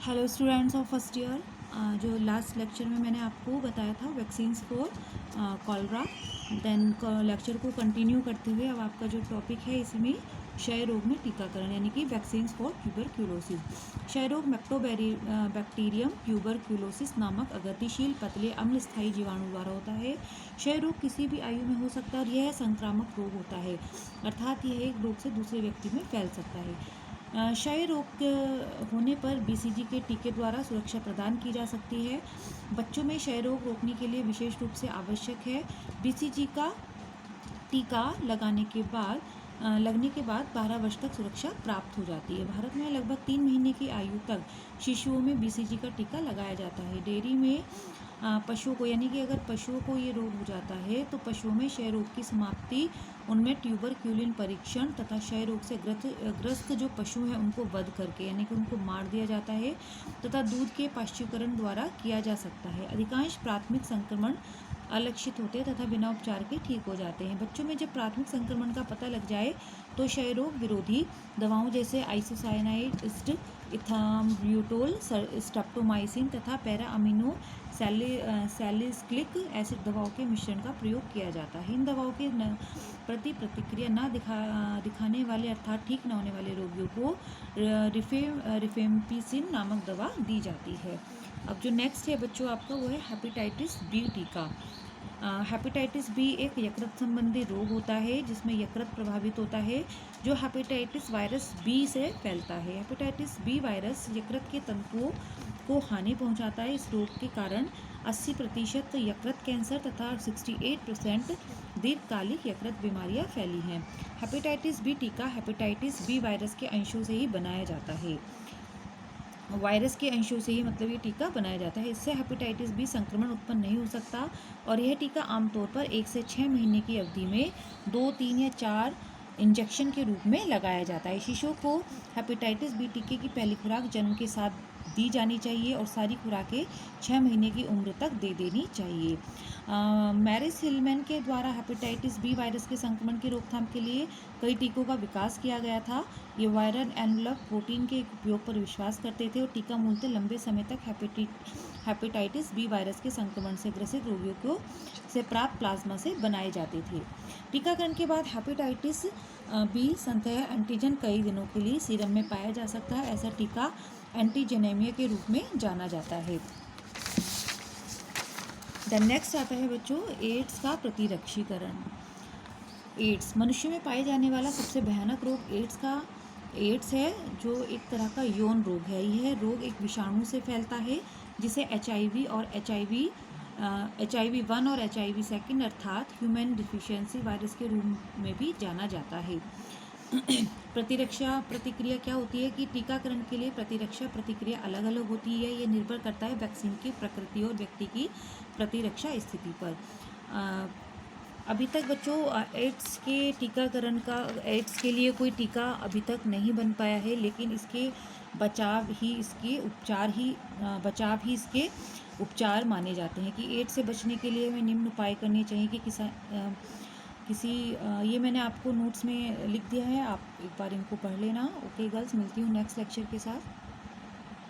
Hello students of first year. जो last lecture में मैंने आपको बताया था vaccines for cholera, then lecture को कंटिन्यू करते हुए अब आपका जो टॉपिक है इसमें क्षय रोग में टीकाकरण यानी कि वैक्सीन्स फॉर ट्यूबरक्यूलोसिस। क्षय रोग बैक्टीरियम ट्यूबरक्यूलोसिस नामक अगतिशील पतले अम्ल स्थायी जीवाणु द्वारा होता है। क्षय रोग किसी भी आयु में हो सकता है और यह संक्रामक रोग होता है, अर्थात यह एक रोग से दूसरे व्यक्ति में फैल सकता है। क्षय रोग होने पर बीसीजी के टीके द्वारा सुरक्षा प्रदान की जा सकती है। बच्चों में क्षय रोग रोकने के लिए विशेष रूप से आवश्यक है बीसीजी का टीका लगने के बाद 12 वर्ष तक सुरक्षा प्राप्त हो जाती है। भारत में लगभग 3 महीने की आयु तक शिशुओं में बीसीजी का टीका लगाया जाता है। डेयरी में पशुओं को यानी कि अगर पशुओं को ये रोग हो जाता है तो पशुओं में क्षय रोग की समाप्ति, उनमें ट्यूबरक्यूलिन परीक्षण तथा क्षय रोग से ग्रस्त जो पशु हैं उनको वध करके यानी कि उनको मार दिया जाता है तथा दूध के पाश्चुकरण द्वारा किया जा सकता है। अधिकांश प्राथमिक संक्रमण अलक्षित होते हैं तथा बिना उपचार के ठीक हो जाते हैं। बच्चों में जब प्राथमिक संक्रमण का पता लग जाए तो क्षय रोग विरोधी दवाओं जैसे आइसोसाइनाइड, इथाम्ब्यूटोल, स्ट्रेप्टोमाइसिन तथा पैरा अमीनो सैलिसिलिक एसिड दवाओं के मिश्रण का प्रयोग किया जाता है। इन दवाओं के प्रति प्रतिक्रिया न दिखाने वाले अर्थात ठीक न होने वाले रोगियों को रिफेम्पिसिन नामक दवा दी जाती है। अब जो नेक्स्ट है बच्चों आपका वो है हेपेटाइटिस बी टीका। हेपेटाइटिस बी एक यकृत संबंधी रोग होता है जिसमें यकृत प्रभावित होता है जो हेपेटाइटिस वायरस बी से फैलता है। हेपेटाइटिस बी वायरस यकृत के तंतुओं को हानि पहुंचाता है। इस रोग के कारण 80% यकृत कैंसर तथा 68% दीर्घकालिक यकृत बीमारियां फैली हैं। हेपेटाइटिस बी टीका हेपेटाइटिस बी वायरस के अंशों से ही बनाया जाता है। वायरस के अंशों से ही मतलब ये टीका बनाया जाता है। इससे हेपेटाइटिस बी संक्रमण उत्पन्न नहीं हो सकता और यह टीका आमतौर पर 1 से 6 महीने की अवधि में 2, 3 या 4 इंजेक्शन के रूप में लगाया जाता है। शिशुओं को हेपेटाइटिस बी टीके की पहली खुराक जन्म के साथ दी जानी चाहिए और सारी खुराकें 6 महीने की उम्र तक दे देनी चाहिए। मैरिस हिलमैन के द्वारा हेपेटाइटिस बी वायरस के संक्रमण की रोकथाम के लिए कई टीकों का विकास किया गया था। ये वायरल एनवलप प्रोटीन के उपयोग पर विश्वास करते थे और टीका मूलतः लंबे समय तक हेपेटाइटिस बी वायरस के संक्रमण से ग्रसित रोगियों से प्राप्त प्लाज्मा से बनाए जाते थे। टीकाकरण के बाद हेपेटाइटिस बी संतह एंटीजन कई दिनों के लिए सीरम में पाया जा सकता है। ऐसा टीका एंटीजेनेमिया के रूप में जाना जाता है। देन नेक्स्ट आता है बच्चों एड्स का प्रतिरक्षीकरण। एड्स मनुष्य में पाए जाने वाला सबसे भयानक रोग एड्स है जो एक तरह का यौन रोग है। यह रोग एक विषाणु से फैलता है जिसे HIV और HIV1 और HIV2 अर्थात ह्यूमन डिफिशियंसी वायरस के रूप में भी जाना जाता है। प्रतिरक्षा प्रतिक्रिया क्या होती है कि टीकाकरण के लिए प्रतिरक्षा प्रतिक्रिया अलग अलग होती है। ये निर्भर करता है वैक्सीन की प्रकृति और व्यक्ति की प्रतिरक्षा स्थिति पर। अभी तक बच्चों एड्स के लिए कोई टीका अभी तक नहीं बन पाया है, लेकिन इसके बचाव ही इसके उपचार माने जाते हैं कि एड्स से बचने के लिए हमें निम्न उपाय करने चाहिए कि ये मैंने आपको नोट्स में लिख दिया है, आप एक बार इनको पढ़ लेना। ओके गर्ल्स, मिलती हूँ नेक्स्ट लेक्चर के साथ।